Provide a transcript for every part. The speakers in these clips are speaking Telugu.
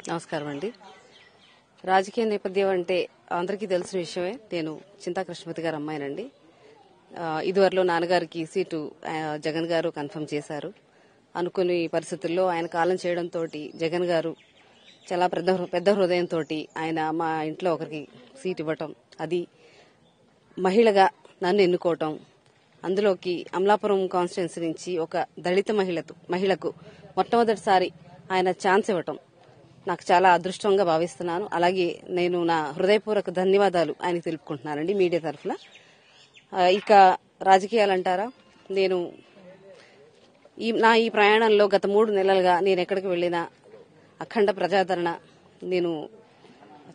నమస్కారం అండి. రాజకీయ నేపథ్యం అంటే అందరికీ తెలిసిన విషయమే. నేను చింతా కృష్ణపతి గారు అమ్మాయినండి. ఇదివరలో నాన్నగారికి సీటు జగన్ గారు కన్ఫర్మ్ చేశారు. అనుకుని పరిస్థితుల్లో ఆయన కాలం చేయడంతో జగన్ గారు చాలా పెద్ద హృదయంతో ఆయన మా ఇంట్లో ఒకరికి సీట్ ఇవ్వటం, అది మహిళగా నన్ను ఎన్నుకోవటం, అందులోకి అమలాపురం కాన్స్టిట్యున్సీ నుంచి ఒక దళిత మహిళకు మొట్టమొదటిసారి ఆయన ఛాన్స్ ఇవ్వటం నాకు చాలా అదృష్టంగా భావిస్తున్నాను. అలాగే నేను నా హృదయపూర్వక ధన్యవాదాలు ఆయనకు తెలుపుకుంటున్నానండి మీడియా తరఫున. ఇక రాజకీయాలంటారా, నేను ఈ ప్రయాణంలో గత 3 నెలలుగా నేను ఎక్కడికి వెళ్లినా అఖండ ప్రజాదరణ నేను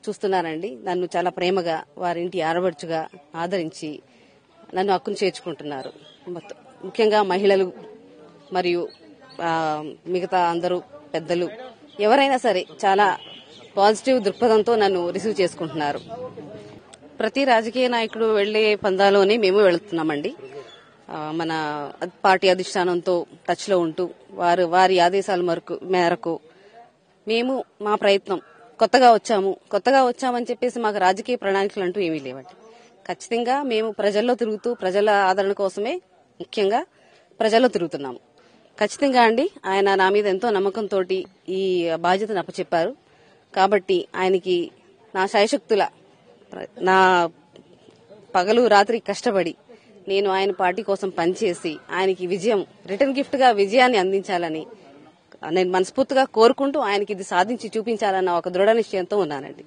చూస్తున్నానండి. నన్ను చాలా ప్రేమగా వారింటి ఆడబడుచుగా ఆదరించి నన్ను హక్కును చేర్చుకుంటున్నారు. ముఖ్యంగా మహిళలు మరియు మిగతా అందరూ పెద్దలు ఎవరైనా సరే చాలా పాజిటివ్ దృక్పథంతో నన్ను రిసీవ్ చేసుకుంటున్నారు. ప్రతి రాజకీయ నాయకుడు వెళ్లే పందాలోనే మేము వెళుతున్నామండి. మన పార్టీ అధిష్టానంతో టచ్ లో ఉంటూ వారి ఆదేశాల మేరకు మేము మా ప్రయత్నం కొత్తగా వచ్చామని చెప్పేసి మాకు రాజకీయ ప్రణాళికలు అంటూ ఏమీ లేవండి. ఖచ్చితంగా మేము ప్రజల్లో తిరుగుతూ ప్రజల ఆదరణ కోసమే ముఖ్యంగా ప్రజల్లో తిరుగుతున్నాము. ఖచ్చితంగా అండి, ఆయన నా మీద ఎంతో నమ్మకంతో ఈ బాధ్యతను అప్పచెప్పారు. కాబట్టి ఆయనకి నా శాయశక్తుల నా పగలు రాత్రి కష్టపడి నేను ఆయన పార్టీ కోసం పనిచేసి ఆయనకి రిటర్న్ గిఫ్ట్ గా విజయాన్ని అందించాలని నేను మనస్ఫూర్తిగా కోరుకుంటూ ఆయనకి ఇది సాధించి చూపించాలన్న ఒక దృఢ నిశ్చయంతో ఉన్నానండి.